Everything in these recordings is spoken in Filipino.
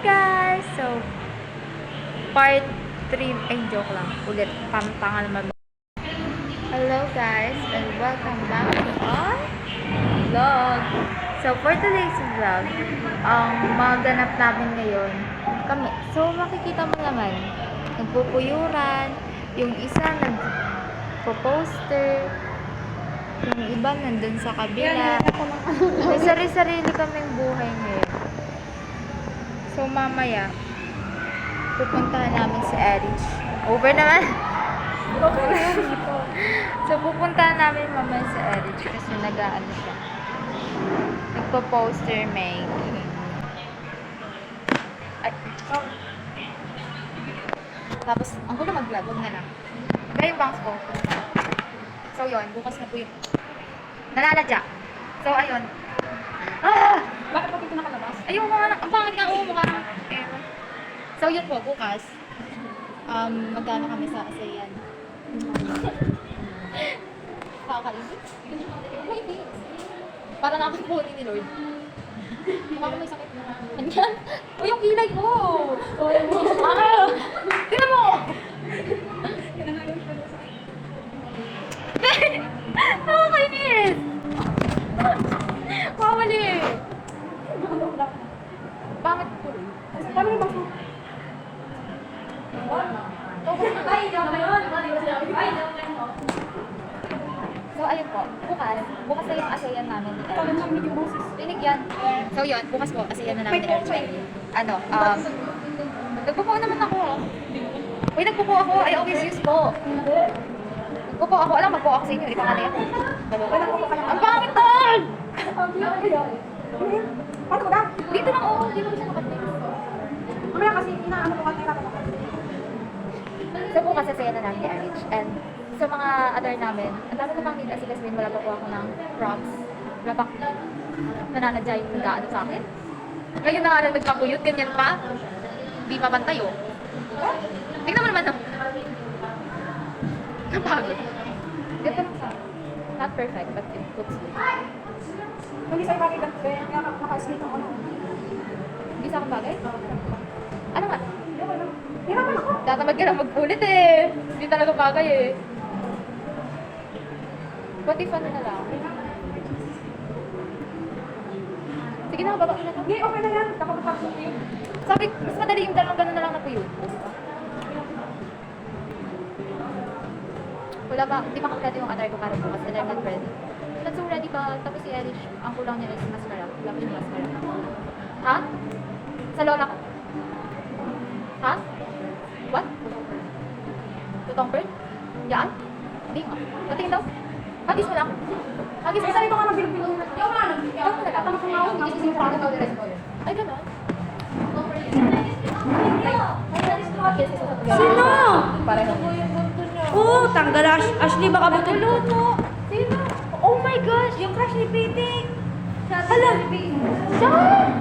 guys! So, part 3, ay joke lang, ulit, pampangal naman. Hello guys, and welcome back to our vlog. So, for today's vlog, ang mga ganap namin ngayon, kami, so makikita mo naman, nagpupuyuran, yung isa nagpo-poster, yung iba nandun sa kabila. May sarili-sarili kaming buhay ngayon. So, mamaya, pupuntahan namin si Erich. Over naman. So, pupuntahan namin mamaya si Erich kasi nag-ano siya. Nagpo-poster making. Ay. Tapos, ang gulo mag-vlog. Huwag na lang. Kaya yung bangs ko. So, yun. Bukas na po yun. Nalalagya. So, ayun. Bakit pa dito nakalabas? Ayun, ang pangit nga. Oo, mukha ng ewan. So, yun po. Bukas. Magkano kami sa ASEAN. Kakaisip. Hindi. Para nakakunin ni Lord. Mukha ko may sakit. Anyan? O, yung kilay ko. Tingnan mo. Nakakainis. Mawali. Bakit po? Paano yung baso? So, ayun po. Bukas na yung ASEAN namin ni Erich. Tinig yan. So, yun. Bukas po, ASEAN na namin ni Erich. Ano, nagpupo naman ako. Uy, nagpupo ako. I always use po. Nagpupo ako. Alam, magpo ako sa inyo. Ito nga na yan. Ang pangit doon! Paano ko na? Dito lang, oo. Dito lang siya nakating. Mamaya kasi inaano ko kanina ko. So, bukas ASEAN na namin ni Erich. And sa mga other namin, ang dami ko pang need kasi wala pa po ako ng props. Wala pa nananadya yung nag-aano sa akin. Ngayon na nga lang nagpapuyot, ganyan pa. Hindi mapantay, oh. Tingnan mo naman, no? Napagod. Ito lang sa not perfect, but it looks good. Hindi sa'yo bagay lang. Kaya naka-slate ako. Hindi sa akin bagay? Ano nga? Hirapan ako. Tatamad ka lang mag-ulit eh. Hindi talaga bagay eh. What if ano na lang? Sige na, baba ko na lang. Hindi, okay na yan. Nakapagpag ko yun. Sabi, mas madali yung dalawang gano'n na lang na tuyo. Wala pa, hindi pa kompleto yung attire ko para bukas and I'm not ready. Not so ready pa, tapos si Erich, ang kulang niya is mascara. Wala pa yung mascara. Ha? Sa lola ko? Ha? What? Tutong bird? Yan? Hindi nga. Patingin daw. Hagis mo lang. Hagis mo Ay, lang. sabi ko nga magbilog-bilog na. Ikaw nga, Ikaw mo talaga. Tama ko nga ako. Gising pa ako. Ay, gano'n? Sino? Pareho. Oo, tanggal Ashley, baka buto. Luto. Sino? Oh my gosh! Yung crush ni Pretty. Hala! Siya!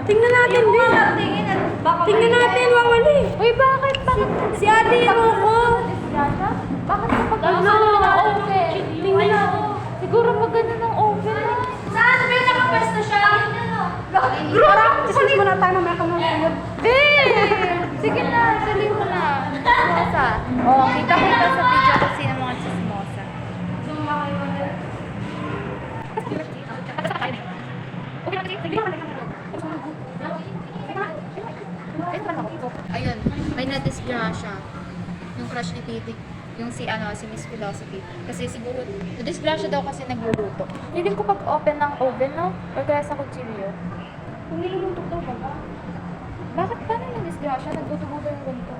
Tingnan natin din. Tingnan natin, wawali. Uy, bakit? Bakit? Si Ate Rocco. Disgrasya? Bakit kapag Ano? ng open? Tingnan ako. Siguro maganda ng open. Saan? May nakapwesto siya. Parang, salis mo na tayo mamaya ka nung yun. Sige na, salim mo na. Chismosa. Oh, kita-kita sa video kasi ng mga chismosa. Ayun, may na-disgrasya. Yung crush ni Titi. Yung si Miss Philosophy. Kasi siguro, na-disgrasya daw kasi nagluluto. Hindi ko pag-open ng oven, no? Or kaya sa kutsilyo. Kung nilulutok daw ba? Bakit paano na-disgrasya? Nagbutubo ba yung ganito?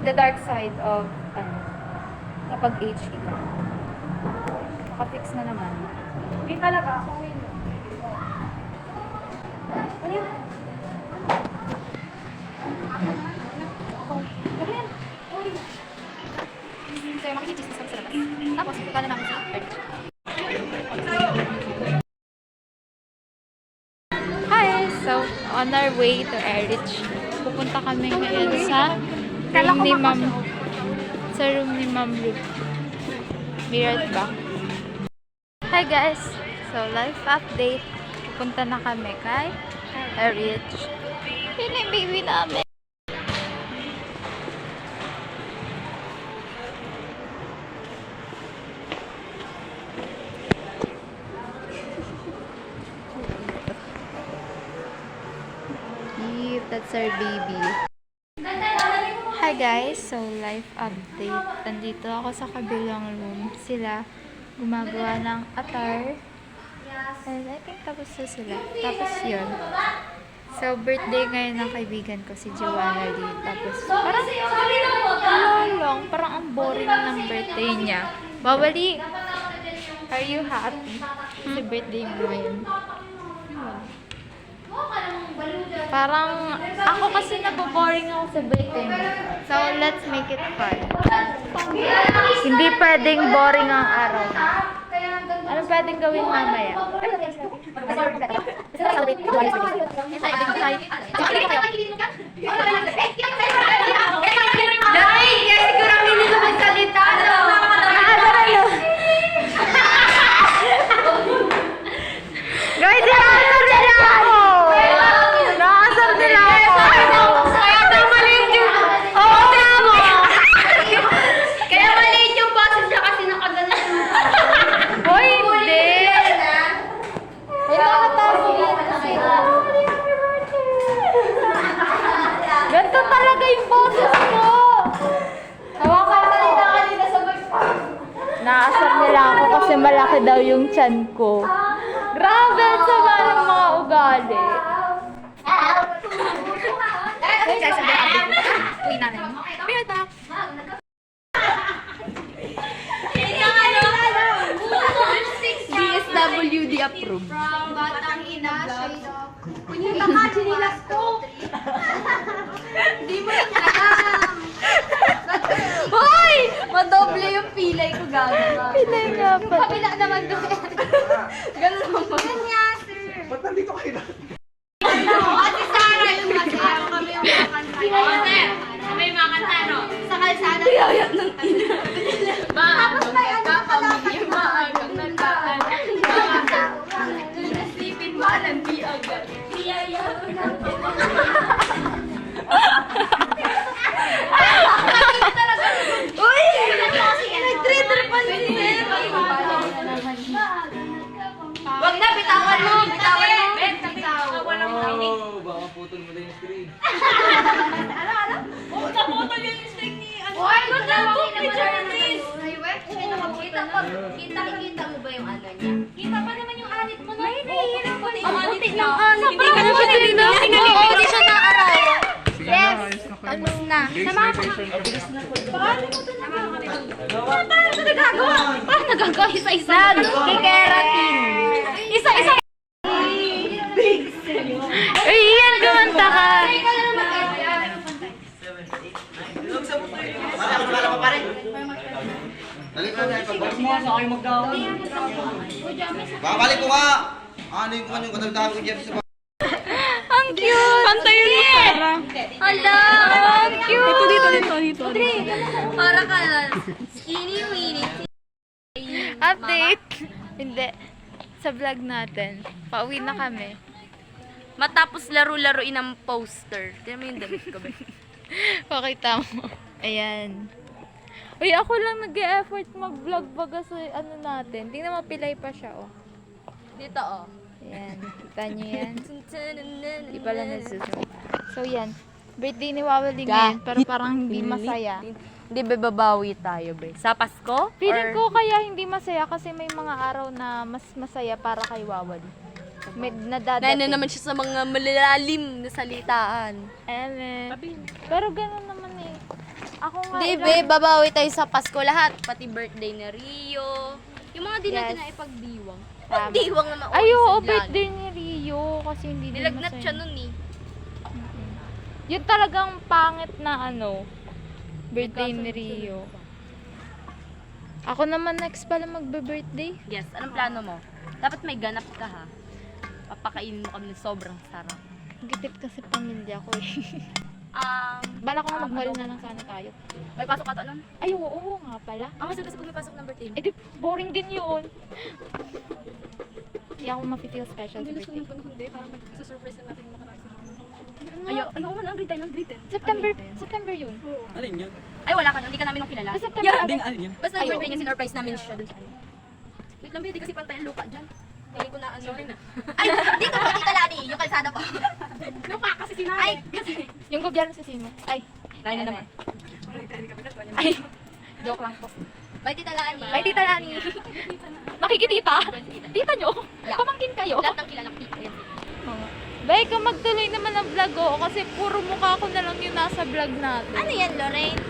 The dark side of, kapag age ka. Nakafix na naman. Hindi talaga. Ako yun. Ano yun? Ano yan? So, yung makikichismis kami sa labas. Tapos, punta na namin sa Erich. Hi! So, on our way to Erich, pupunta kami ngayon sa room ni Ma'am. Sa room ni Ma'am Ruth. Be right back. Hi guys! So, life update. Pupunta na kami kay Erich. Yun yung baby namin. Cute, that's our baby. Hi guys, so life update. Andito ako sa kabilang room. Sila gumagawa ng atar. And I think tapos na sila. Tapos yun. So birthday ngayon ng kaibigan ko si Joanna Lee. Tapos parang lang. Parang ang boring ng birthday niya. Bawali! Are you happy? Kasi birthday mo ngayon. Parang ako kasi naboboring ako sa birthday mo. So let's make it fun. Hindi pwedeng boring ang araw. Ano pwedeng gawin mamaya? Dahil, kaya siguro ang hindi naman salita, no? Guys, nakasar nila ako! Nakasar nila ako! Kaya tayo maliit yung... Oo, tama! Kaya maliit yung boses niya kasi nakagalan. Hoy, hindi! Hoy, nakatago yan kasi. Ganito talaga yung boses ko! Hawakan mo! Naasar nila ako kasi malaki daw yung tiyan ko. Grabe, ang sama ng mga ugali. Uy, namin. Pero ba? DSWD approved. From Batang Ina, shade of... Punyeta ka, chinilas ko! Hindi mo rin alam! Hoy! Madoble yung pilay ko gagawa. Pilay nga Yung pa. kabila naman doon. Ganun naman. Ganyan, sir. Ba't nandito kayo na? Ate Sarah yung masaya. Kami yung makanta. Sir, kami yung makanta, no? Sa kalsada. Tiyayat ng ina. Tapos may ano pa lang. Maagang nagkaan. Nasipin mo lang di agad. Tiyayat ng Uy! Nag-traitor pa si Sir. Wag na, bitawan mo. Bitawan mo. Bitawan mo. Oh, baka putol mo na yung screen. Naputol yung string ni... Uy! Magkakot! Picture na please! Kita mo ba yung ano niya? Kita pa naman yung anit mo na. Ay, nahihirap ko na yung anit mo. Hindi ka na siya tinignan. Oo, di siya naarawan. Yes! Tapos na. Sama ka. Paano ito nagagawa? Paano nagagawa isa-isa? Nag-keratin. Isa-isa. Uy, Ian, kumanta ka. Ikaw na naman. Babalik ko nga! Ano yung kanyang kadagdagan ko dyan sa Ang cute! Pantayin mo para. Hala! Ang cute! Dito. Para ka lang. Skinny weenie. Update. Hindi. Sa vlog natin. Pauwi na kami. Matapos laro-laruin ang poster. Tignan mo yung damit ko ba? Pakita mo. Ayan. Uy, ako lang nag-e-effort mag-vlog baga sa ano natin. Tingnan mo, pilay pa siya, oh. Dito, oh. Ayan. Kita niyo yan. Di pala nasusunod. So, yan. Birthday ni Wawali ngayon, pero parang hindi masaya. Hindi ba babawi tayo, be? Sa Pasko? Feeling ko kaya hindi masaya kasi may mga araw na mas masaya para kay Wawali. May nadadating. Nana naman siya sa mga malalalim na salitaan. Pero ganun naman eh. Ako nga Hindi, be, babawi tayo sa Pasko lahat. Pati birthday ni Rio. Yung mga di natin Yes. na ipagdiwang. Tama. Pagdiwang na mauwi Ay, oo, sa vlog. birthday ni Rio kasi hindi din Nilagnat masaya. siya nun eh. Yun talagang pangit na ano, birthday ni Rio. Ako naman next pala magbe-birthday. Yes, anong plano mo? Dapat may ganap ka ha. Papakainin mo kami ng sobrang sarap. Gipit kasi pamilya ko eh. Bala ko nga mag-mall na lang sana tayo. May pasok ka to nun? Ay, oo nga pala. Ang masal kasi pag may pasok ng birthday mo. Eh di, boring din yun. Hindi ako ma-feel special sa birthday. Hindi, parang mag-surprise na natin yung makarami. Ayo, ano man ang grade 10 ng grade 10? September yun. Alin yun? Ay, wala ka, hindi ka namin nung kilala. Sa September. Hindi nga, alin yun? Basta birthday niya, sinurprise namin siya dun sa ano. Wait lang, hindi kasi pantay ang lupa dyan. Hindi ko na ano. Sorry na. Ay, dito po, Tita Lani, yung kalsada po. Lupa kasi sinabi. Ay, kasi. Yung gobyerno sa Simo. Ay, Tayo na naman. ay. Joke lang po. Bye, Tita Lani. Bye, Tita Lani. Makikitita? Tita nyo? Pamangkin kayo? Lahat ng kilala ko, Tita. Yan. Bay, ka magtuloy naman ang vlog ko kasi puro mukha ko na lang yung nasa vlog natin. Ano yan, Lorraine?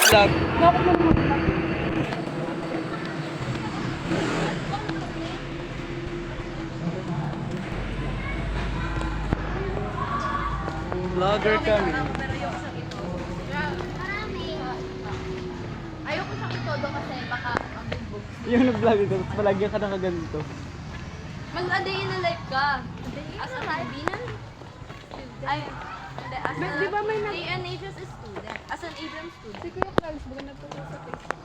Vlog. Vlogger kami. Ayoko siyang itodo kasi baka ang bugbog. Yung nag-vlog ito, tapos palagyan ka nakaganito. Mag-a-day in a life ka. As a Filipina? Ay, hindi. As a, di ba may DNHS student. As an Abram student. Si Kuya Clarks, baga nagtuloy sa Facebook.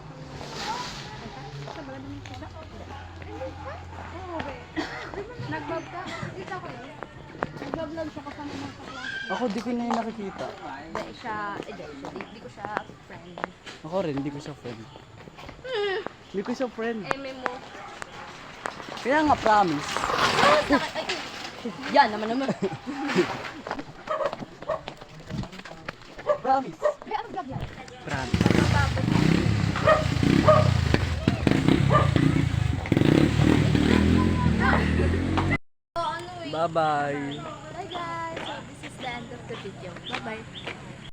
Nag-vlog ka? Kita ko yun. Nag-vlog siya kasama mga kaklase. Ako, di ko na yung nakikita. Hindi siya, hindi ko siya friend. Ako rin, hindi ko siya friend. Hindi ko siya friend. MMO. Kaya nga, promise. Ay, yan naman. Promise. Ay, ano vlog yan? Promise. Oh, ano eh. Bye-bye. Bye guys. So this is the end of the video. Bye bye.